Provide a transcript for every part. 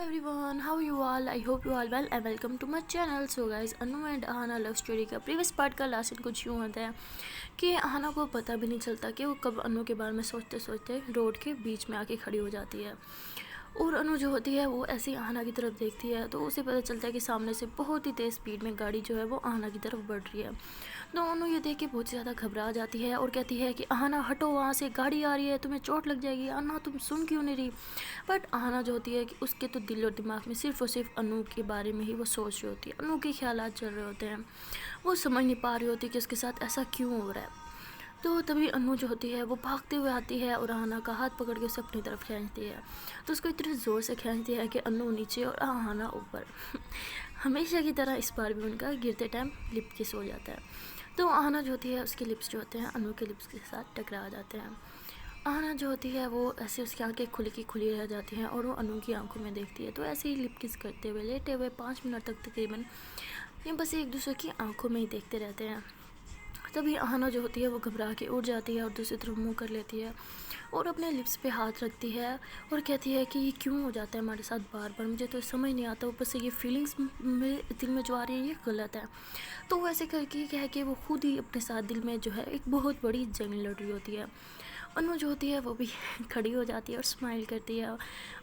everyone, how are you all? I hope you all well and welcome to my channel. So guys, Anu and Aahana love story का previous part का last scene कुछ यूँ होता है कि आहाना को पता भी नहीं चलता कि वो कब अनु के बारे में सोचते सोचते रोड के बीच में आके खड़ी हो जाती है। और अनु जो होती है वो ऐसी आहाना की तरफ देखती है तो उसे पता चलता है कि सामने से बहुत ही तेज़ स्पीड में गाड़ी जो है वो आहाना की तरफ बढ़ रही है। तो अनु ये देख के बहुत ज़्यादा घबरा जाती है और कहती है कि आहाना हटो, वहाँ से गाड़ी आ रही है, तुम्हें चोट लग जाएगी। आहाना तुम सुन क्यों नहीं रही? बट आहाना जो होती है कि उसके तो दिल और दिमाग में सिर्फ और सिर्फ अनु के बारे में ही वो सोच रही होती है, अनु के ख्यालात चल रहे होते हैं। वो समझ नहीं पा रही होती कि उसके साथ ऐसा क्यों हो रहा है। तो तभी अनु जो होती है वो भागते हुए आती है और आहाना का हाथ पकड़ के उसे अपनी तरफ खींचती है। तो उसको इतने ज़ोर से खींचती है कि अनु नीचे और आहाना ऊपर। हमेशा की तरह इस बार भी उनका गिरते टाइम लिप किस हो जाता है। तो आहाना जो होती है उसके लिप्स जो होते हैं अनु के लिप्स के साथ टकरा जाते हैं। आहाना जो होती है वो ऐसे उसकी आंखें खुली की खुली रह जाती हैं और वो अनु की आंखों में देखती है। तो ऐसे ही लिप किस करते हुए लेटे हुए 5 मिनट तक तकरीबन ये बस एक दूसरे की आंखों में ही देखते रहते हैं। तभी आहाना जो होती है वो घबरा के उठ जाती है और दूसरी तरफ मुंह कर लेती है और अपने लिप्स पे हाथ रखती है और कहती है कि ये क्यों हो जाता है हमारे साथ बार बार, मुझे तो समझ नहीं आता। ऊपर से ये फीलिंग्स में दिल में जो आ रही है ये गलत है। तो वैसे करके कह के वो खुद ही अपने साथ दिल में जो है एक बहुत बड़ी जंग लड़ रही होती है। अनु जो होती है वो भी खड़ी हो जाती है और स्माइल करती है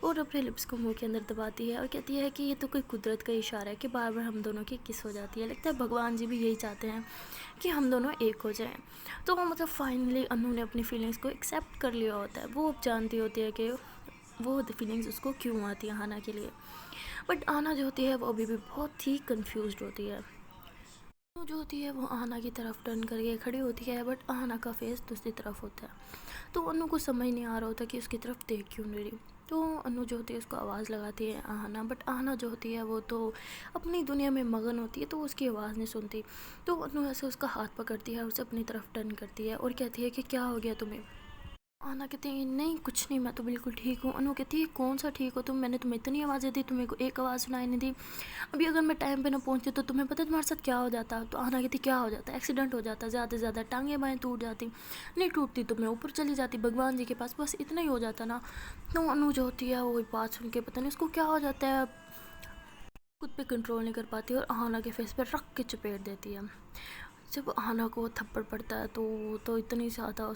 और अपने लिप्स को मुंह के अंदर दबाती है और कहती है कि ये तो कोई कुदरत का इशारा है कि बार बार हम दोनों की किस हो जाती है। लगता है भगवान जी भी यही चाहते हैं कि हम दोनों एक हो जाएं। तो वो मतलब फाइनली अनु ने अपनी फीलिंग्स को एक्सेप्ट कर लिया होता है। वो अब जानती होती है कि वो फीलिंग्स उसको क्यों आती है आहाना के लिए। बट आहाना जो होती है वो अभी भी बहुत ही कन्फ्यूज होती है। अनु जो होती है वो आहाना की तरफ टर्न करके खड़ी होती है बट आहाना का फेस दूसरी तरफ होता है। तो अनु को समझ नहीं आ रहा होता कि उसकी तरफ देख क्यों नहीं रही। तो अनु जो होती है उसको आवाज़ लगाती है आहाना, बट आहाना जो होती है वो तो अपनी दुनिया में मगन होती है तो उसकी आवाज़ नहीं सुनती। तो अनु ऐसे उसका हाथ पकड़ती है, उसे अपनी तरफ टर्न करती है और कहती है कि क्या हो गया तुम्हें? आना कहती है नहीं कुछ नहीं, मैं तो बिल्कुल ठीक हूँ। अनु कहती है कौन सा ठीक हो तुम, मैंने तुम्हें इतनी आवाज़ें दी, तुम्हें को एक आवाज़ सुनाई नहीं दी। अभी अगर मैं टाइम पे ना पहुँचती तो तुम्हें पता है तुम्हारे साथ क्या हो जाता। तो आना कहती क्या हो जाता, एक्सीडेंट हो जाता, ज़्यादा से ज़्यादा टांगें बाएँ टूट जाती, नहीं टूटती तो मैं ऊपर चली जाती भगवान जी के पास, बस इतना ही हो जाता ना। तो अनु जो होती है वो बात सुन के पता नहीं उसको क्या हो जाता है, खुद पे कंट्रोल नहीं कर पाती और आहाना के फेस पर रख के चपेट देती है। जब आहाना को थप्पड़ पड़ता है तो इतनी ज़्यादा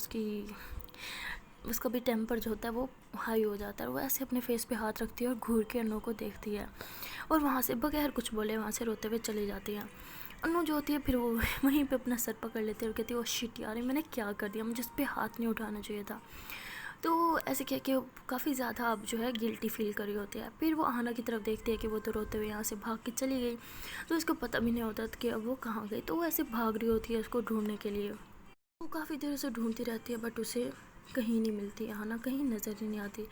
उसका भी टेम्पर जो होता है वो हाई हो जाता है। वो ऐसे अपने फेस पे हाथ रखती है और घूर के अनु को देखती है और वहाँ से बगैर कुछ बोले वहाँ से रोते हुए चली जाती है। अनु जो होती है फिर वो वहीं पे अपना सर पकड़ लेती है और कहती है ओ शिट यार मैंने क्या कर दिया, मुझे इस पर हाथ नहीं उठाना चाहिए था। तो ऐसे कह के काफ़ी ज़्यादा अब जो है गिल्टी फील कर रही होती है। फिर वो आहाना की तरफ देखती है कि वो तो रोते हुए यहाँ से भाग के चली गई। तो उसको पता भी नहीं होता कि अब वो कहाँ गई। तो वो ऐसे भाग रही होती है उसको ढूंढने के लिए। वो काफ़ी देर से ढूंढती रहती है बट उसे कहीं नहीं मिलती, आहाना कहीं नज़र ही नहीं आती।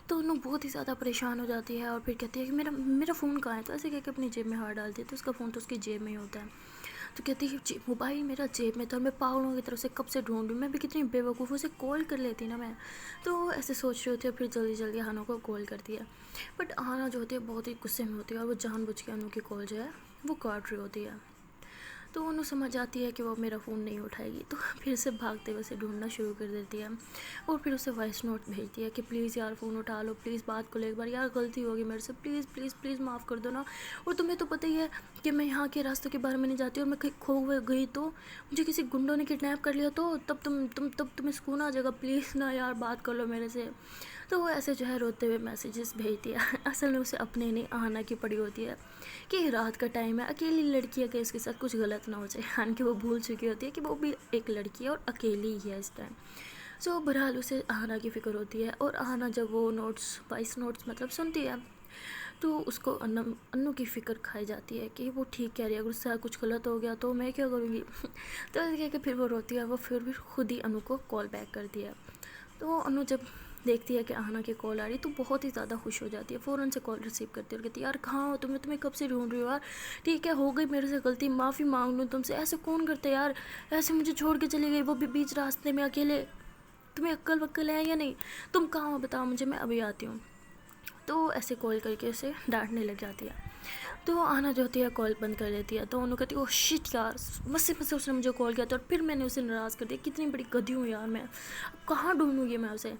तो उन्हों बहुत ही ज़्यादा परेशान हो जाती है और फिर कहती है कि मेरा मेरा फ़ोन कहाँ है। तो ऐसे कह के अपनी जेब में हाथ डालती है तो उसका फ़ोन तो उसकी जेब में ही होता है। तो कहती है मोबाइल मेरा जेब में था और मैं पागलों की तरफ से कब से ढूंढ रही हूँ, मैं भी कितनी बेवकूफ़, उसे कॉल कर लेती ना मैं। तो ऐसे सोच रही होती है फिर जल्दी जल्दी आहाना को कॉल करती है। बट आहाना जो होती है बहुत ही गुस्से में होती है और वो जानबूझ के अनु की कॉल जो है वो काट रही होती है। तो उन्हें समझ आती है कि वो मेरा फ़ोन नहीं उठाएगी तो फिर से भागते हुए उसे ढूंढना शुरू कर देती है और फिर उसे वॉइस नोट भेजती है कि प्लीज़ यार फ़ोन उठा लो, प्लीज़ बात को ले एक बार, यार गलती होगी मेरे से, प्लीज़ प्लीज़ प्लीज़ माफ़ कर दो ना। और तुम्हें तो पता ही है कि मैं यहाँ के रास्तों के बारे में नहीं जाती और मैं कहीं खो गई तो मुझे किसी गुंडों ने किडनैप कर लिया तो तब तुम्हें सुकून आ जाएगा, प्लीज़ ना यार बात कर लो मेरे से। तो वो ऐसे जो है रोते हुए मैसेजेस भेजती है। असल में उसे अपने नहीं आहाना की पड़ी होती है कि रात का टाइम है, अकेली लड़की है कि इसके साथ कुछ गलत ना हो जाए। यानी कि वो भूल चुकी होती है कि वो भी एक लड़की है और अकेली ही है इस टाइम। सो बहरहाल उसे आहाना की फ़िक्र होती है और आहाना जब वो वॉइस नोट्स मतलब सुनती है तो उसको अन्नू की फ़िक्र खाई जाती है कि वो ठीक कह रही है, अगर उससे कुछ गलत हो गया तो मैं क्या करूँगी। तो ऐसे कह के फिर वो रोती है, वो फिर खुद ही अनु को कॉल बैक करती है। तो अनु जब देखती है कि आहाना की कॉल आ रही तो बहुत ही ज़्यादा खुश हो जाती है, फ़ौरन से कॉल रिसीव करती है और कहती है यार कहाँ हो तुम्हें कब से ढूंढ रही हो यार, ठीक है हो गई मेरे से गलती, माफ़ी मांग लूँ तुमसे, ऐसे कौन करते यार, ऐसे मुझे छोड़ के चली गई वो भी बीच रास्ते में अकेले, तुम्हें अक्ल वक्ल है या नहीं, तुम कहाँ हो बताओ मुझे, मैं अभी आती हूँ। तो ऐसे कॉल करके उसे डांटने लग जाती है। तो आना जो होती है कॉल बंद कर देती है। तो उन्होंने कहती है ओह शिट यार, बस से उसने मुझे कॉल किया था और फिर मैंने उसे नाराज़ कर दिया, कितनी बड़ी गधी हूँ यार मैं, कहाँ ढूंढूँगी मैं उसे।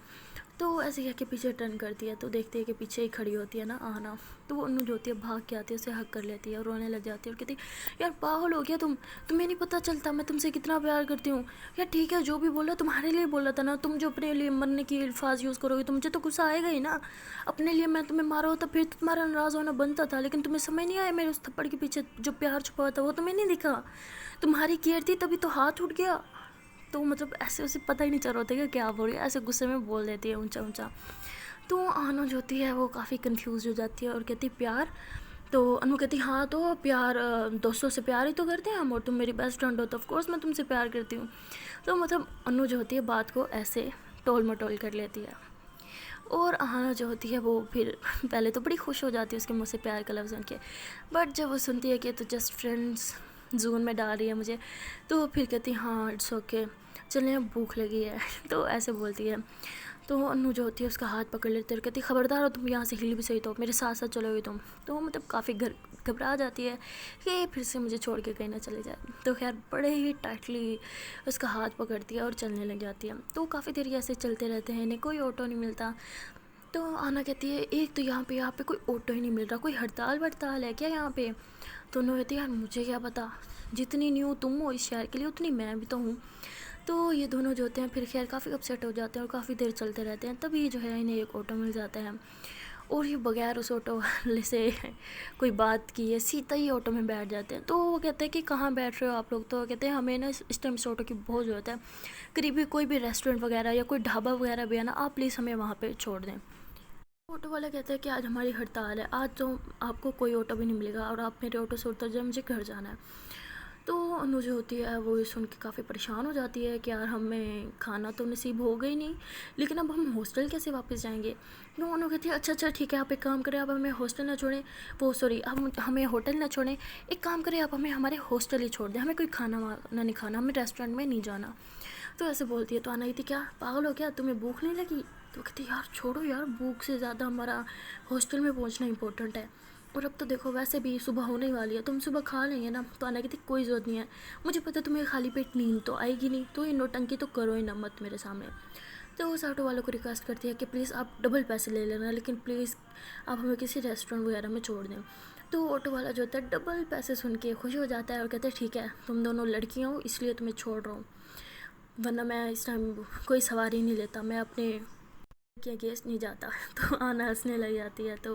तो ऐसे कह के पीछे टर्न करती है, तो देखते हैं कि पीछे ही खड़ी होती है ना आना। तो वो अनु जो होती है भाग के आती है, उसे हक कर लेती है और रोने लग जाती है और कहती है यार पागल हो गया तुम, तुम्हें नहीं पता चलता मैं तुमसे कितना प्यार करती हूँ। यार ठीक है जो भी बोला तुम्हारे लिए बोला था ना, तुम जो अपने लिए मरने की अल्फाज यूज़ करोगे तो मुझे तो गुस्सा आएगा ही ना। अपने लिए मैं तुम्हें मारा होता फिर तो तुम्हारा नाराज़ होना बनता था, लेकिन तुम्हें समझ नहीं आया मेरे उस थप्पड़ के पीछे जो प्यार छुपा हुआ था वो तुम्हें नहीं दिखा। तुम्हारी केयर थी तभी तो हाथ उठ गया। तो मतलब ऐसे उसे पता ही नहीं चल रहा था कि क्या बोल रही है, ऐसे गुस्से में बोल देती है ऊंचा ऊंचा। तो अनु जो होती है वो काफ़ी कंफ्यूज हो जाती है और कहती प्यार। तो अनु कहती हाँ तो प्यार दोस्तों से प्यार ही तो करते हैं हम, और तुम मेरी बेस्ट फ्रेंड हो तो ऑफकोर्स मैं तुमसे प्यार करती हूँ। तो मतलब अनु जो होती है बात को ऐसे टोल मटोल कर लेती है। और अहाना जो होती है वो फिर पहले तो बड़ी खुश हो जाती है उसके मुँह से प्यार का लफ्ज़ सुन के, बट जब वो सुनती है कि तो जस्ट फ्रेंड्स जून में डाल रही है मुझे, तो फिर कहती हाँ इट्स ओके चलिए अब भूख लगी है तो ऐसे बोलती है। तो अनु जो होती है उसका हाथ पकड़ लेती है और कहती खबरदार हो तुम यहाँ से हिल भी सही तो मेरे साथ साथ चलोगे तुम। तो मतलब काफ़ी घबरा जाती है कि फिर से मुझे छोड़ के कहीं ना चले जाए। तो खैर बड़े ही टाइटली उसका हाथ पकड़ती है और चलने लग जाती है। तो काफ़ी देर ऐसे चलते रहते हैं, इन्हें कोई ऑटो नहीं मिलता। तो आना कहती है एक तो यहाँ पे कोई ऑटो ही नहीं मिल रहा, कोई हड़ताल वड़ताल है क्या यहाँ पे। तो उन्होंने कहती है यार मुझे क्या पता, जितनी न्यू तुम हो इस शहर के लिए उतनी मैं भी तो हूँ। तो ये दोनों जो होते हैं फिर खैर काफ़ी अपसेट हो जाते हैं और काफ़ी देर चलते रहते हैं, तभी जो है इन्हें एक ऑटो मिल जाता है। और ये बगैर उस ऑटो वाले से कोई बात किए सीधा ही ऑटो में बैठ जाते हैं। तो वो कहते हैं कि कहाँ बैठ रहे हो आप लोग। तो कहते हैं हमें ना इस टाइम इस ऑटो की बहुत ज़रूरत है, करीबी कोई भी रेस्टोरेंट वगैरह या कोई ढाबा वगैरह भी है ना, आप प्लीज़ हमें वहाँ पे छोड़ दें। ऑटो वाला कहता है कि आज हमारी हड़ताल है, आज तो आपको कोई ऑटो भी नहीं मिलेगा और आप मेरे ऑटो से उतर जाए, मुझे घर जाना है। तो अनु जो होती है वो ये सुन के काफ़ी परेशान हो जाती है कि यार हमें खाना तो नसीब हो गई नहीं, लेकिन अब हम हॉस्टल कैसे वापस जाएंगे। तो अनु कहती है अच्छा ठीक है आप एक काम करें, आप हमें हॉस्टल ना छोड़ें, वो सॉरी हम हमें होटल ना छोड़ें, एक काम करें आप हमें हमारे हॉस्टल ही छोड़ दें, हमें कोई खाना वाना नहीं खाना, हमें रेस्टोरेंट में नहीं जाना। तो ऐसे बोलती है। तो आना कहती क्या पागल हो क्या, तुम्हें भूख नहीं लगी। तो कहती यार छोड़ो यार, भूख से ज़्यादा हमारा हॉस्टल में पहुंचना इंपॉर्टेंट है, और अब तो देखो वैसे भी सुबह होने वाली है, तुम सुबह खा लेंगे ना। तो आना कहती कोई ज़रूरत नहीं है, मुझे पता है तुम्हें खाली पेट नींद तो आएगी नहीं, तो ये नौटंकी तो करो ही ना मत मेरे सामने। तो उस ऑटो वालों को रिक्वेस्ट करती है कि प्लीज़ आप डबल पैसे ले लेना, लेकिन प्लीज़ आप हमें किसी रेस्टोरेंट वगैरह में छोड़ दें। तो ऑटो वाला जो होता है डबल पैसे सुन के खुश हो जाता है और कहता है ठीक है तुम दोनों लड़कियाँ हो इसलिए तुम्हें छोड़ रहा हूँ, वरना मैं इस टाइम कोई सवारी नहीं लेता, मैं अपने के अगेंस्ट नहीं जाता। तो आना हंसने लग जाती है। तो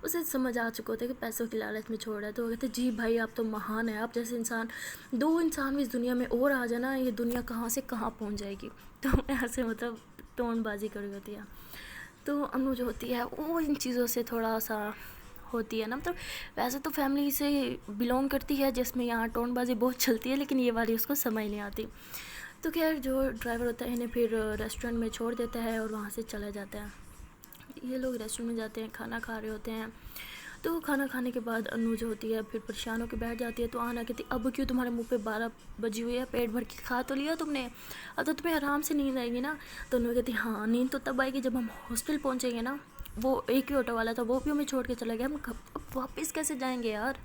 उसे समझ आ चुका होता है कि पैसों की लालच में छोड़ रहा है। तो वो कहते जी भाई आप तो महान है, आप जैसे इंसान दो इंसान भी इस दुनिया में और आ जाना, ये दुनिया कहाँ से कहाँ पहुँच जाएगी। तो ऐसे मतलब टोनबाजी करी होती है। तो अनु जो होती है वो इन चीज़ों से थोड़ा सा होती है ना, मतलब वैसे तो फैमिली से बिलोंग करती है जिसमें यहाँ टोनबाजी बहुत चलती है, लेकिन ये वाली उसको समझ नहीं आती। तो खैर जो ड्राइवर होता है इन्हें फिर रेस्टोरेंट में छोड़ देता है और वहाँ से चला जाता है। ये लोग रेस्टोरेंट में जाते हैं, खाना खा रहे होते हैं। तो खाना खाने के बाद अनु जो होती है फिर परेशान होकर बैठ जाती है। तो आना कहती अब क्यों तुम्हारे मुंह पे 12 बजी हुई है, पेट भर के खा तो लिया तुमने, अब तो तुम्हें आराम से नींद आएगी ना। तो अनु कहती हाँ नींद तो तब आएगी जब हम हॉस्टल पहुँचेंगे ना, वो एक ही ऑटो वाला था वो भी हमें छोड़ के चला गया, हम अब वापस कैसे जाएंगे यार।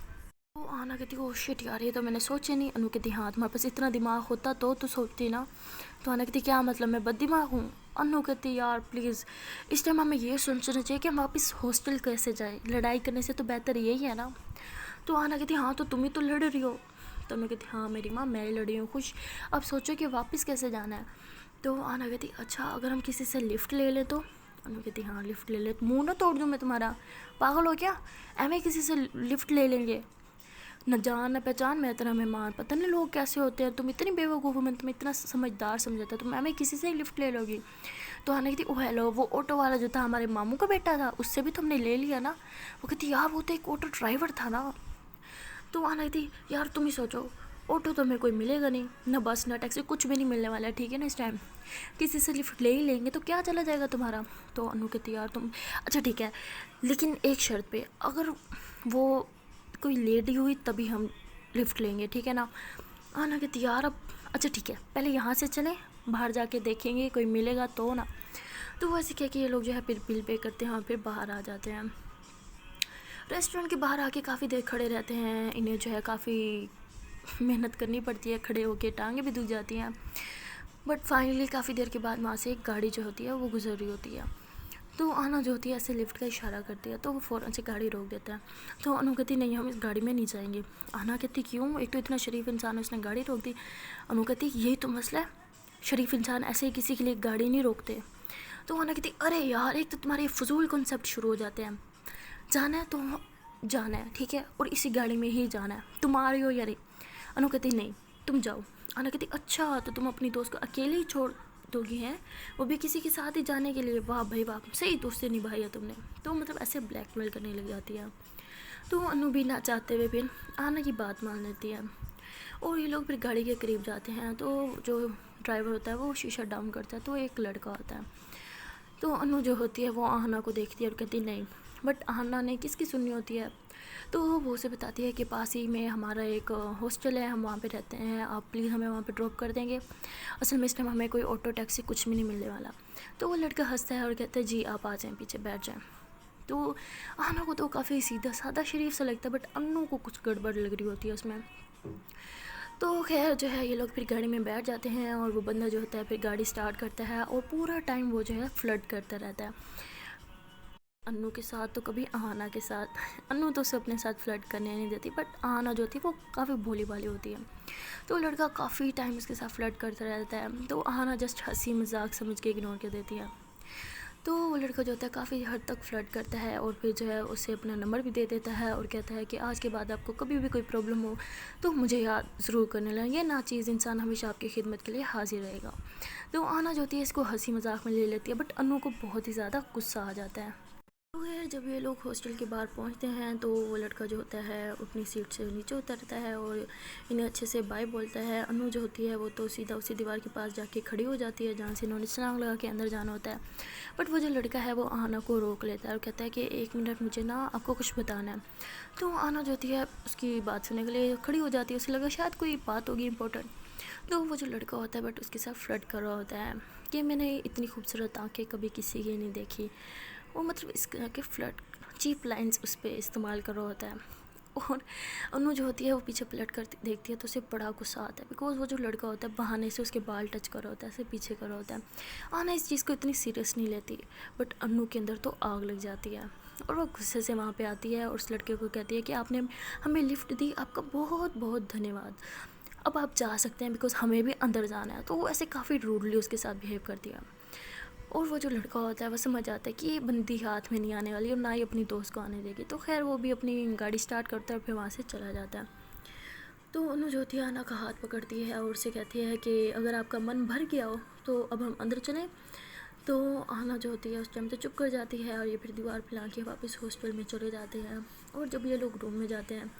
तो आना कहती ओ शिट यार ये तो मैंने सोचा नहीं। अनु कहती हाँ तुम्हारे पास इतना दिमाग होता तो सोचती ना। तो आना कहती क्या मतलब मैं बददिमाग हूँ। अनु कहती यार प्लीज़ इस टाइम हमें ये सोचना चाहिए कि हम वापस हॉस्टल कैसे जाए, लड़ाई करने से तो बेहतर यही है ना। तो आना कहती हाँ तो तुम ही तो लड़ रही हो। तो अनु कहती हाँ मेरी माँ मैं ही लड़ी हूँ खुश, अब सोचो कि वापस कैसे जाना है। तो आना कहती अच्छा अगर हम किसी से लिफ्ट ले लें तो। अनु कहती हाँ लिफ्ट ले ले, मुँह ना तोड़ दूँ मैं तुम्हारा, पागल हो क्या, एम किसी से लिफ्ट ले लेंगे, न जान न पहचान मैं तेरा मेहमान, पता नहीं लोग कैसे होते हैं, तुम इतनी बेवकूफ़ हो, मैं तुम्हें इतना समझदार समझा था, तो मैं किसी से ही लिफ्ट ले लोगी। तो आने की थी ओ हेलो वो ऑटो वाला जो था हमारे मामू का बेटा था, उससे भी तुमने ले लिया ना। वो कहती यार वो तो एक ऑटो ड्राइवर था ना। तो आने की थी यार तुम ही सोचो, ऑटो तो हमें कोई मिलेगा नहीं, न बस न टैक्सी कुछ भी नहीं मिलने वाला है, ठीक है ना, इस टाइम किसी से लिफ्ट ले ही लेंगे तो क्या चला जाएगा तुम्हारा। तो अनु कहती यार तुम अच्छा ठीक है लेकिन एक शर्त पे, अगर वो कोई लेडी हुई तभी हम लिफ्ट लेंगे, ठीक है ना। आना कहती यार अब अच्छा ठीक है पहले यहाँ से चलें, बाहर जाके देखेंगे कोई मिलेगा तो ना। तो वैसे क्या कि ये लोग जो है फिर बिल पे करते हैं और फिर बाहर आ जाते हैं। रेस्टोरेंट के बाहर आके काफ़ी देर खड़े रहते हैं, इन्हें जो है काफ़ी मेहनत करनी पड़ती है, खड़े होके टांगें भी दुख जाती हैं। बट फाइनली काफ़ी देर के बाद वहाँ से एक गाड़ी जो होती है वो गुजर रही होती है। तो आना जो होती है ऐसे लिफ्ट का इशारा करती है, तो वो फ़ौरन से गाड़ी रोक देता है। तो अनु कहती नहीं, हम इस गाड़ी में नहीं जाएंगे। आना कहती क्यों, एक तो इतना शरीफ इंसान है, उसने गाड़ी रोक दी। अनु कहती यही तो मसला है, शरीफ इंसान ऐसे ही किसी के लिए गाड़ी नहीं रोकते। तो आना कहती अरे यार, एक तो तुम्हारे फजूल कॉन्सेप्ट शुरू हो जाते हैं, जाना है तो जाना है, ठीक है, और इसी गाड़ी में ही जाना है, तुम आ रही हो या नहीं। अनु कहती नहीं, तुम जाओ। आना कहती अच्छा, तो तुम अपनी दोस्त को अकेले ही छोड़ दोगी हैं, वो भी किसी के साथ ही जाने के लिए, वाह भाई वाह, सही दोस्ती निभाई है तुमने। तो मतलब ऐसे ब्लैकमेल करने लग जाती है। तो अनु भी ना चाहते हुए भी आना की बात मान लेती है, और ये लोग फिर गाड़ी के करीब जाते हैं। तो जो ड्राइवर होता है वो शीशा डाउन करता है, तो एक लड़का होता है। तो अनु जो होती है वो आहना को देखती है और कहती नहीं, बट आहना ने किसकी सुननी होती है। तो वो उसे बताती है कि पास ही में हमारा एक हॉस्टल है, हम वहाँ पे रहते हैं, आप प्लीज़ हमें वहाँ पे ड्रॉप कर देंगे। असल में इस टाइम हमें कोई ऑटो टैक्सी कुछ भी नहीं मिलने वाला। तो वो लड़का हंसता है और कहता है जी आप आ जाएँ, पीछे बैठ जाएँ। तो आहना को तो काफ़ी सीधा सादा शरीफ सा लगता है, बट अनु को कुछ गड़बड़ लग रही होती है उसमें। तो खैर जो है ये लोग फिर गाड़ी में बैठ जाते हैं, और वो बंदा जो होता है फिर गाड़ी स्टार्ट करता है, और पूरा टाइम वो जो है फ्लर्ट करता रहता है अन्नू के साथ, तो कभी आहना के साथ। अन्नू तो उसे अपने साथ फ्लर्ट करने नहीं देती, बट आहना जो होती है वो काफ़ी भोली भाली होती है। तो लड़का काफ़ी टाइम उसके साथ फ्लर्ट करता रहता है, तो आहना जस्ट हंसी मजाक समझ के इग्नोर कर देती है। तो वो लड़का जो होता है काफ़ी हद तक फ्लर्ट करता है, और फिर जो है उसे अपना नंबर भी दे देता है, और कहता है कि आज के बाद आपको कभी भी कोई प्रॉब्लम हो तो मुझे याद ज़रूर करने लगे, ये ना चीज़ इंसान हमेशा आपकी खिदमत के लिए हाजिर रहेगा। तो आना जो होती है इसको हंसी मजाक में ले लेती है, बट अनु को बहुत ही ज़्यादा गुस्सा आ जाता है। तो खैर जब ये लोग हॉस्टल के बाहर पहुंचते हैं, तो वो लड़का जो होता है अपनी सीट से नीचे उतरता है और इन्हें अच्छे से बाय बोलता है। अनु जो होती है वो तो सीधा उसी दीवार के पास जाके खड़ी हो जाती है जहाँ से इन्होंने छलांग लगा के अंदर जाना होता है। बट वो जो लड़का है वो आना को रोक लेता है और कहता है कि 1 मिनट, मुझे ना आपको कुछ बताना है। तो आना जो होती है उसकी बात सुनने के लिए खड़ी हो जाती है, उसे लगा शायद कोई बात होगी इंपॉर्टेंट। तो वो जो लड़का होता है बट उसके साथ फ्लर्ट कर रहा होता है कि मैंने इतनी खूबसूरत आँखें कभी किसी की नहीं देखी। वो मतलब इस के फ्लर्ट चीप लाइंस उस पर इस्तेमाल कर रहा होता है। और अनु जो होती है वो पीछे पलट कर देखती है तो उसे बड़ा गुस्सा आता है, बिकॉज वो जो लड़का होता है बहाने से उसके बाल टच कर रहा होता है, ऐसे पीछे कर रहा होता है। आना इस चीज़ को इतनी सीरियस नहीं लेती, बट अनु के अंदर तो आग लग जाती है, और वो गुस्से से वहाँ पे आती है और उस लड़के को कहती है कि आपने हमें लिफ्ट दी, आपका बहुत बहुत धन्यवाद, अब आप जा सकते हैं बिकॉज हमें भी अंदर जाना है। तो वो ऐसे काफ़ी रूडली उसके साथ बिहेव करती है, और वो जो लड़का होता है वो समझ आता है कि ये बंदी हाथ में नहीं आने वाली और ना ही अपनी दोस्त को आने देगी। तो खैर वो भी अपनी गाड़ी स्टार्ट करता है और फिर वहाँ से चला जाता है। तो अनु जो होती है आना का हाथ पकड़ती है और उससे कहती है कि अगर आपका मन भर गया हो तो अब हम अंदर चलें। तो आना जो होती है उस टाइम तो चुप कर जाती है, और ये फिर दीवार फैला के वापस हॉस्टल में चले जाते हैं। और जब ये लोग रूम में जाते हैं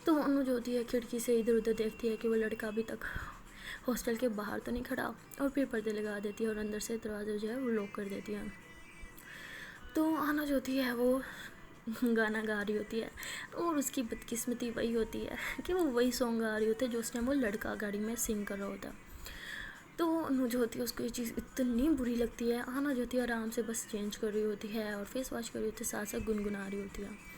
तो अनु जो होती है खिड़की से इधर उधर देखती है कि वो लड़का अभी तक हॉस्टल के बाहर तो नहीं खड़ा, और फिर पर्दे लगा देती है और अंदर से दरवाज़ा जो है वो लॉक कर देती है। तो आना जो होती है वो गाना गा रही होती है, और उसकी बदकिस्मती वही होती है कि वो वही सॉन्ग गा रही होती है जो उस टाइम वो लड़का गाड़ी में सिंग कर रहा होता है। तो अनु जो होती है उसको ये चीज़ इतनी बुरी लगती है। आना जो होती है आराम से बस चेंज कर रही होती है और फेस वॉश कर रही होती है, साथ साथ गुनगुना रही होती है,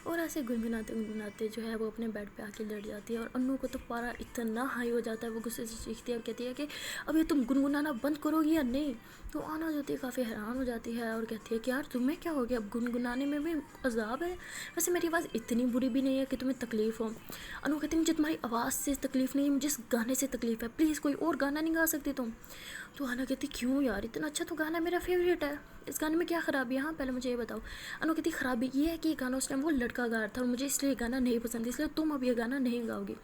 और ऐसे गुनगुनाते गुनगुनाते जो है वो अपने बेड पे आके लेट जाती है। और अनु को तो पारा इतना हाई हो जाता है, वो गुस्से से चीखती है और कहती है कि अब ये तुम गुनगुनाना बंद करोगी या नहीं। तो आना जो होती है काफ़ी हैरान हो जाती है और कहती है कि यार तुम्हें क्या हो गया, अब गुनगुनाने में भी अजाब है, वैसे मेरी आवाज़ इतनी बुरी भी नहीं है कि तुम्हें तकलीफ़ हो। अनु कहती है मुझे तुम्हारी आवाज़ से तकलीफ़ नहीं, मुझे इस गाने से तकलीफ़ है, प्लीज़ कोई और गाना नहीं गा सकती तुम। तो आना कहती क्यों यार, इतना अच्छा तो गाना मेरा फेवरेट है, इस गाने में क्या ख़राबी है, हाँ पहले मुझे ये बताओ। अनु कहती ख़राबी ये है कि ये गाना उस टाइम वो लड़का गा रहा था और मुझे इसलिए ये गाना नहीं पसंद, इसलिए तुम अब ये गाना नहीं गाओगी।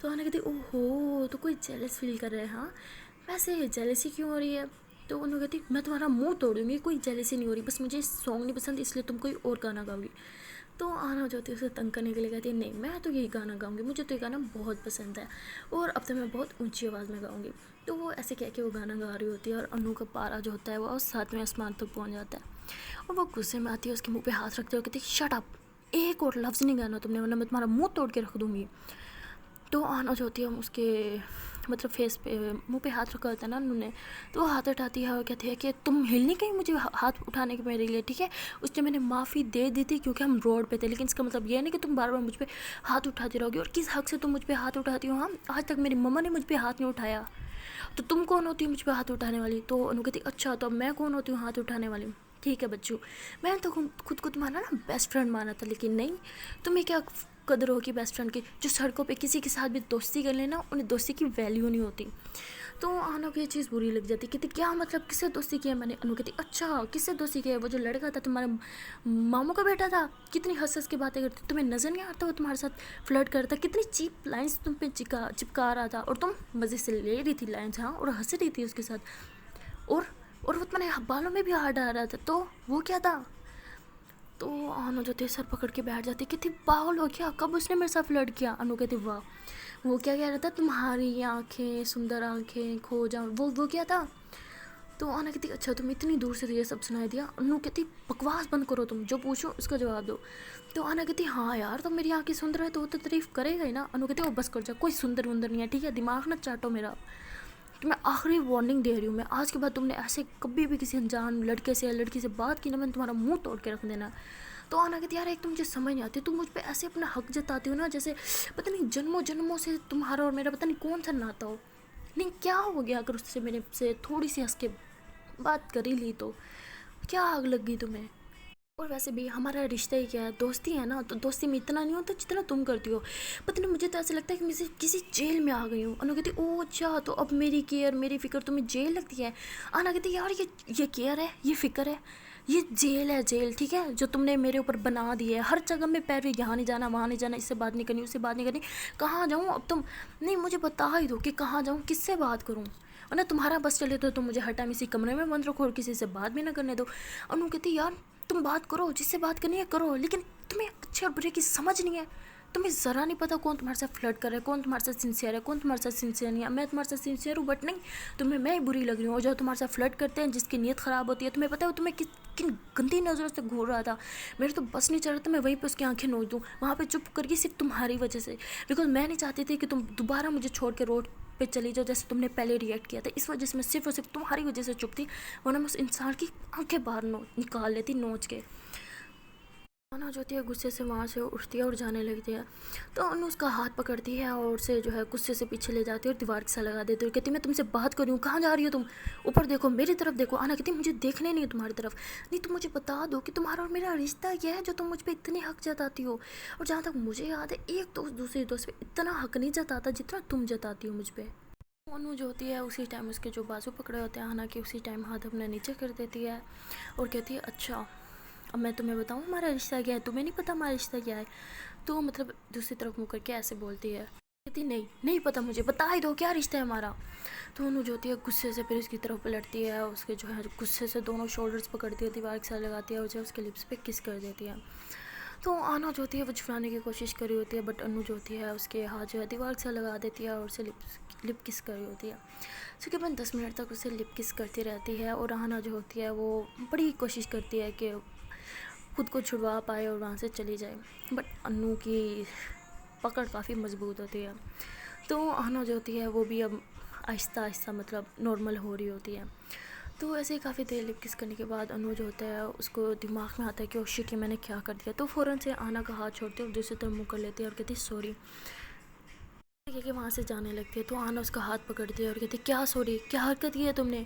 तो आना कहती ओहो, तो कोई जेलस फील कर रहा है, हाँ वैसे जेलसी क्यों हो रही है। तो उन्होंने कहती मैं तुम्हारा मुंह तोड़ूंगी, कोई जेलसी नहीं हो रही, बस मुझे सॉन्ग नहीं पसंद इसलिए तुम कोई और गाना गाओगी। तो आना जो होती है उसे तंग करने के लिए कहती है नहीं मैं तो यही गाना गाऊंगी, मुझे तो ये गाना बहुत पसंद है और अब तो मैं बहुत ऊंची आवाज़ में गाऊंगी। तो वो ऐसे कह के वो गाना गा रही होती है, और अनु का पारा जो होता है वो 7वें आसमान तक पहुंच जाता है, और वो गुस्से में आती है, उसके मुंह पे हाथ रखते हुए कहती है शट अप, एक और लफ्ज़ नहीं गाना तुमने वरना मैं तुम्हारा मुंह तोड़ के रख दूँगी। तो आना जो होती है उसके मतलब फेस पे मुंह पे हाथ रखा होता है ना उन्होंने, तो वो हाथ उठाती है और कहती है कि तुम हिल नहीं गई मुझे हाथ उठाने के मेरे लिए, ठीक है उस टाइम मैंने माफ़ी दे दी थी क्योंकि हम रोड पे थे, लेकिन इसका मतलब ये नहीं कि तुम बार बार मुझ पे हाथ उठाती रहोगी, और किस हक से तुम मुझ पे हाथ उठाती हो, हाँ आज तक मेरी मम्मा ने मुझ पे हाथ नहीं उठाया, तो तुम कौन होती हो मुझ पे हाथ उठाने वाली। तो अनु कहती अच्छा तो अब मैं कौन होती हूँ हाथ उठाने वाली। ठीक है बच्चों, मैंने तो खुद को तुम्हारा ना बेस्ट फ्रेंड माना था, लेकिन नहीं, तुम्हें क्या कदर होगी बेस्ट फ्रेंड की। जो सड़कों पे किसी के साथ भी दोस्ती कर लेना, उन्हें दोस्ती की वैल्यू नहीं होती। तो अनु को ये चीज़ बुरी लग जाती, कहती क्या मतलब किससे दोस्ती किया मैंने। अनु कहती अच्छा किससे दोस्ती किया, वो जो लड़का था तुम्हारे मामू का बेटा था, कितनी हंस हंस के बातें करती, तुम्हें नज़र नहीं आता वो तुम्हारे साथ फ्लर्ट करता, कितनी चीप लाइन्स तुम पे चिपका रहा था, और तुम मज़े से ले रही थी लाइन्स, हाँ, और हंस रही थी उसके साथ, और वो तुम्हारे बालों में भी हाथ डाल रहा था, तो वो क्या था। तो अनु जो थे सर पकड़ के बैठ जाती, कहती पागल हो क्या, कब उसने मेरे साथ फ्लर्ट किया। अनु कहती वाह, वो क्या कह रहा था, तुम्हारी आंखें सुंदर आंखें खो जाऊँ, वो क्या था। तो अनु कहती अच्छा तुम इतनी दूर से ये सब सुनाई दिया। अनु कहती बकवास बंद करो, तुम जो पूछो उसका जवाब दो। तो अनु कहती हाँ यार, तो मेरी आंखें सुंदर है तो वो तो तारीफ करेगा ही ना। अनु कहती वो बस कर जा, कोई सुंदर वुंदर नहीं है, ठीक है, दिमाग ना चाटो मेरा। तो मैं आखिरी वार्निंग दे रही हूँ, मैं आज के बाद तुमने ऐसे कभी भी किसी अनजान लड़के से या लड़की से बात की ना, मैंने तुम्हारा मुंह तोड़ के रख देना। तो आना कहती यार एक तो मुझे समझ नहीं आती, तुम मुझ पे ऐसे अपना हक जताती हो ना, जैसे पता नहीं जन्मों जन्मों से तुम्हारा और मेरा पता नहीं कौन सा नाता हो। नहीं क्या हो गया अगर उससे मेरे से थोड़ी सी हंस के बात कर ही ली तो क्या आग लग गई तुम्हें। और वैसे भी हमारा रिश्ता ही क्या है, दोस्ती है ना, तो दोस्ती में इतना नहीं होता जितना तुम करती हो। पता नहीं मुझे तो ऐसा लगता है कि मैं किसी जेल में आ गई हूँ। अनु कहती ओ अच्छा, तो अब मेरी केयर मेरी फ़िक्र तुम्हें जेल लगती है। आना कहती यार ये केयर है, ये फ़िक्र है, ये जेल है, जेल ठीक है, जो तुमने मेरे ऊपर बना दी है। हर जगह में पैर भी, यहाँ नहीं जाना वहाँ नहीं जाना, इससे बात नहीं करनी उससे बात नहीं करनी, कहाँ जाऊँ अब तुम। नहीं मुझे बता ही दो कि कहाँ जाऊँ, किससे बात करूँ, और ना तुम्हारा बस चले तो तुम मुझे हर टाइम इसी कमरे में बंद रखो और किसी से बात भी ना करने दो। अनु कहती यार तुम बात करो, जिससे बात करनी है करो, लेकिन तुम्हें अच्छे और बुरे की समझ नहीं है। तुम्हें ज़रा नहीं पता कौन तुम्हारे साथ फ्लर्ट कर रहा है, कौन तुम्हारे साथ सिंसियर है, कौन तुम्हारे साथ सिंसियर नहीं है। मैं तुम्हारे साथ सिंसियर हूँ, बट नहीं, तुम्हें मैं ही बुरी लग रही हूँ। और जो तुम्हारे साथ फ्लर्ट करते हैं, जिसकी नीयत ख़राब होती है, तुम्हें पता है वो तुम्हें किन गंदी नज़रों से घूर रहा था। मेरे तो बस नहीं चल रहा था, मैं वहीं पे उसकी आंखें नोच दूँ, वहाँ पे चुप करके सिर्फ तुम्हारी वजह से, बिकॉज मैं नहीं चाहती थी कि तुम दोबारा मुझे छोड़ के रोड पे चली जाओ जैसे तुमने पहले रिएक्ट किया था। इस वजह से मैं सिर्फ और सिर्फ तुम्हारी वजह से चुप थी, वरना मैं उस इंसान की आंखें बाहर निकाल लेती नोच के। अनु जो होती है गुस्से से वहाँ से उठती है और जाने लगती है। तो अनु उसका हाथ पकड़ती है और उसे जो है गुस्से से पीछे ले जाती है और दीवार के साथ लगा देती है और कहती मैं तुमसे बात कर रही हूँ, कहाँ जा रही हो तुम, ऊपर देखो मेरी तरफ देखो। आना कहती मुझे देखने नहीं तुम्हारी तरफ, नहीं तुम मुझे बता दो कि तुम्हारा और मेरा रिश्ता क्या है जो तुम मुझ पर इतनी हक जताती हो। और जहाँ तक मुझे याद है एक दोस्त दूसरे दोस्त पर इतना हक नहीं जताता जितना तुम जताती हो मुझ पर। अनु जो होती है उसी टाइम उसके जो बाजू पकड़े होते हैं हाना के उसी टाइम हाथ अपने नीचे कर देती है और कहती है अच्छा अब मैं तुम्हें बताऊँ हमारा रिश्ता क्या है, तुम्हें नहीं पता हमारा रिश्ता क्या है। तो मतलब दूसरी तरफ मुँह करके ऐसे बोलती है, कहती नहीं पता मुझे, बता ही दो क्या रिश्ता है हमारा। तो अनु जो होती है गुस्से से फिर उसकी तरफ पलटती है, उसके जो है गुस्से से दोनों शोल्डर्स पकड़ती है, दीवार के साथ लगाती है और जो उसके लिप्स पे किस कर देती है। तो आना जो होती है वो छुड़ाने की कोशिश कर रही होती है, बट अनु जो होती है उसके हाथ जो है दीवार से लगा देती है और उसे लिप किस कर रही होती है। तकरीबन 10 मिनट तक उसे लिप किस करती रहती है और आना जो होती है वो बड़ी कोशिश करती है कि खुद को छुड़वा पाए और वहाँ से चली जाए, बट अनु की पकड़ काफ़ी मजबूत होती है। तो आना जो होती है वो भी अब आहिस्ता आहिस्ता मतलब नॉर्मल हो रही होती है। तो ऐसे ही काफ़ी देर लिप किस करने के बाद अनु जो होता है उसको दिमाग में आता है कि ओ शिट ये मैंने क्या कर दिया। तो फ़ौरन से आना का हाथ छोड़ती है और दूसरी तरफ मुँह कर लेती है और कहती सॉरी, कि वहाँ से जाने लगती है। तो आना उसका हाथ पकड़ती है और कहती क्या सॉरी, क्या हरकत की है तुमने।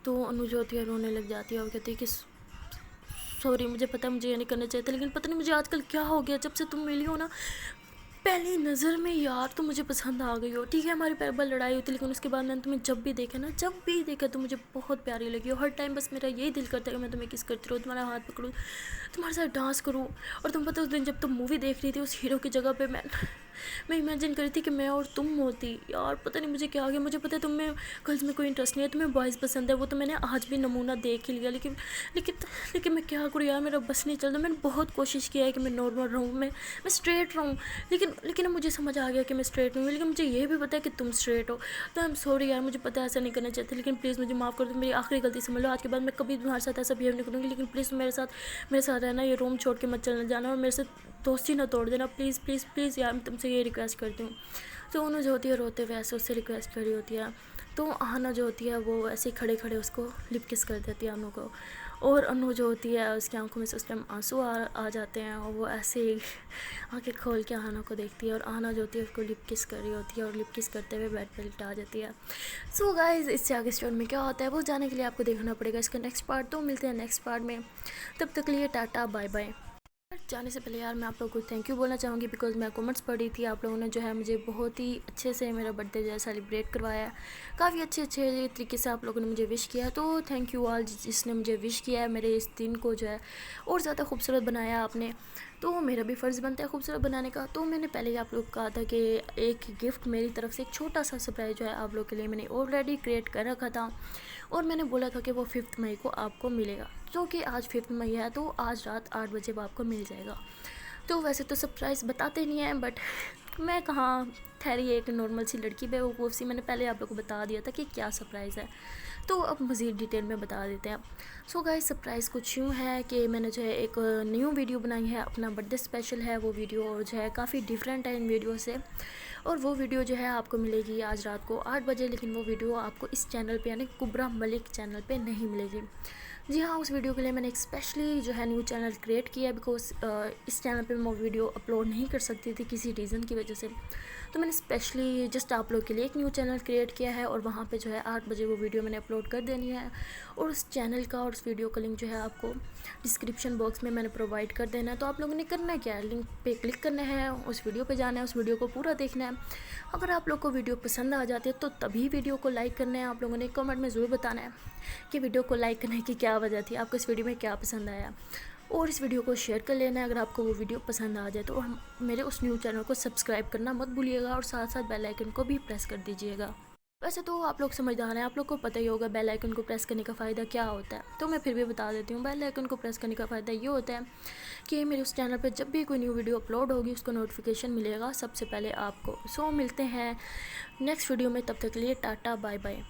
तो अनु जो होती है रोने लग जाती है और कहती है कि सॉरी मुझे पता है मुझे ये नहीं करना चाहिए था, लेकिन पता नहीं मुझे आजकल क्या हो गया, जब से तुम मिली हो ना पहली नज़र में यार तुम मुझे पसंद आ गई हो। ठीक है हमारी पहली बार लड़ाई हुई थी, लेकिन उसके बाद मैंने तुम्हें जब भी देखा तुम मुझे बहुत प्यारी लगी हो। हर टाइम बस मेरा यही दिल करता है कि मैं तुम्हें किस करती रहूँ, तुम्हारा हाथ पकड़ूँ, तुम्हारे साथ डांस करूँ। और तुम पता उस दिन जब तुम मूवी देख रही थी उस हीरो की जगह पे मैं इमेजिन करी थी कि मैं और तुम होती। यार पता नहीं मुझे क्या आ गया। मुझे पता है तुम में गर्ल्स में कोई इंटरेस्ट नहीं है, तुम्हें बॉयज़ पसंद है, वो तो मैंने आज भी नमूना देख ही लिया, लेकिन मैं क्या करूँ यार, मेरा बस नहीं चलता। मैंने बहुत कोशिश किया है कि मैं नॉर्मल रहूँ, मैं स्ट्रेट रहूँ, लेकिन मुझे समझ आ गया कि मैं स्ट्रेट हूँ, लेकिन मुझे ये भी पता है कि तुम स्ट्रेट हो। तो आई एम सॉरी यार, मुझे पता है ऐसा नहीं करना चाहती, लेकिन प्लीज़ मुझे माफ़ कर दो, मेरी आखिरी गलती समझ लो। आज के बाद मैं कभी तुम्हारे साथ ऐसा बिहेव नहीं करूँगी, लेकिन प्लीज़ मेरे साथ रहना, ये रूम छोड़ के मत चलना जाना और मेरे से दोस्ती ना तोड़ देना, प्लीज़ प्लीज़ प्लीज़ यार, मैं तुमसे ये रिक्वेस्ट करती हूँ। तो उन्होंने जो होती है रोते हुए ऐसे उससे रिक्वेस्ट करी होती है। तो आना जो होती है वो ऐसे ही खड़े खड़े उसको लिप किस कर देती है अनु को और अनु जो होती है उसकी आंखों में से उस टाइम आंसू आ जाते हैं और वो ऐसे ही आंखें खोल के आना को देखती है और आना जो होती है उसको लिप किस कर रही होती है और लिप किस करते हुए बेड पर लिटा जाती है। सो गाइज इससे आगे स्टोरी में क्या होता है वो जाने के लिए आपको देखना पड़ेगा इसका नेक्स्ट पार्ट। तो मिलते हैं नेक्स्ट पार्ट में, तब तक के लिए टाटा बाय बाय। जाने से पहले यार मैं आप लोगों को थैंक यू बोलना चाहूँगी बिकॉज़ मैं कमेंट्स पढ़ी थी, आप लोगों ने जो है मुझे बहुत ही अच्छे से मेरा बर्थडे जो है सेलिब्रेट करवाया, काफ़ी अच्छे अच्छे तरीके से आप लोगों ने मुझे विश किया। तो थैंक यू ऑल जिसने मुझे विश किया है, मेरे इस दिन को जो है और ज़्यादा खूबसूरत बनाया आपने। तो मेरा भी फ़र्ज़ बनता है खूबसूरत बनाने का। तो मैंने पहले ही आप लोग को कहा था कि एक गिफ्ट मेरी तरफ से एक छोटा सा सरप्राइज़ जो है आप लोग के लिए मैंने ऑलरेडी क्रिएट कर रखा था और मैंने बोला था कि वो 5 मई को आपको मिलेगा, जो कि आज 5 मई है तो आज रात 8 बजे वो आपको मिल जाएगा। तो वैसे तो सरप्राइज़ बताते नहीं हैं बट मैं कहाँ ठहरी एक नॉर्मल सी लड़की बेवकूफ़ सी, मैंने पहले आप लोग को बता दिया था कि क्या सरप्राइज़ है। तो अब मज़ीद डिटेल में बता देते हैं। सो गाइस सरप्राइज़ कुछ यूँ है कि मैंने जो है एक न्यू वीडियो बनाई है, अपना बर्थडे स्पेशल है वो वीडियो जो है काफ़ी डिफरेंट है इन वीडियो से, और वो वीडियो जो है आपको मिलेगी आज रात को 8 बजे। लेकिन वो वीडियो आपको इस चैनल पे यानी कुबरा मलिक चैनल पे नहीं मिलेगी। जी हाँ, उस वीडियो के लिए मैंने एक स्पेशली जो है न्यू चैनल क्रिएट किया है बिकॉज इस चैनल पे मैं वीडियो अपलोड नहीं कर सकती थी किसी रीज़न की वजह से। तो मैंने स्पेशली जस्ट आप लोग के लिए एक न्यू चैनल क्रिएट किया है और वहाँ पे जो है 8 बजे वो वीडियो मैंने अपलोड कर देनी है। और उस चैनल का और उस वीडियो का लिंक जो है आपको डिस्क्रिप्शन बॉक्स में मैंने प्रोवाइड कर देना है। तो आप लोगों ने करना है क्या है, लिंक पे क्लिक करना है, उस वीडियो पे जाना है, उस वीडियो को पूरा देखना है। अगर आप लोग को वीडियो पसंद आ जाती है तो तभी वीडियो को लाइक करना है। आप लोगों ने कमेंट में ज़रूर बताना है कि वीडियो को लाइक करने की क्या वजह थी, आपको इस वीडियो में क्या पसंद आया, और इस वीडियो को शेयर कर लेना है अगर आपको वो वीडियो पसंद आ जाए। तो मेरे उस न्यू चैनल को सब्सक्राइब करना मत भूलिएगा और साथ साथ बेल आइकन को भी प्रेस कर दीजिएगा। वैसे तो आप लोग समझदार हैं, आप लोग को पता ही होगा बेल आइकन को प्रेस करने का फ़ायदा क्या होता है, तो मैं फिर भी बता देती हूँ। बेल आइकन को प्रेस करने का फ़ायदा ये होता है कि मेरे उस चैनल पर जब भी कोई न्यू वीडियो अपलोड होगी उसका नोटिफिकेशन मिलेगा सबसे पहले आपको। सो मिलते हैं नेक्स्ट वीडियो में, तब तक के लिए टाटा बाय बाय।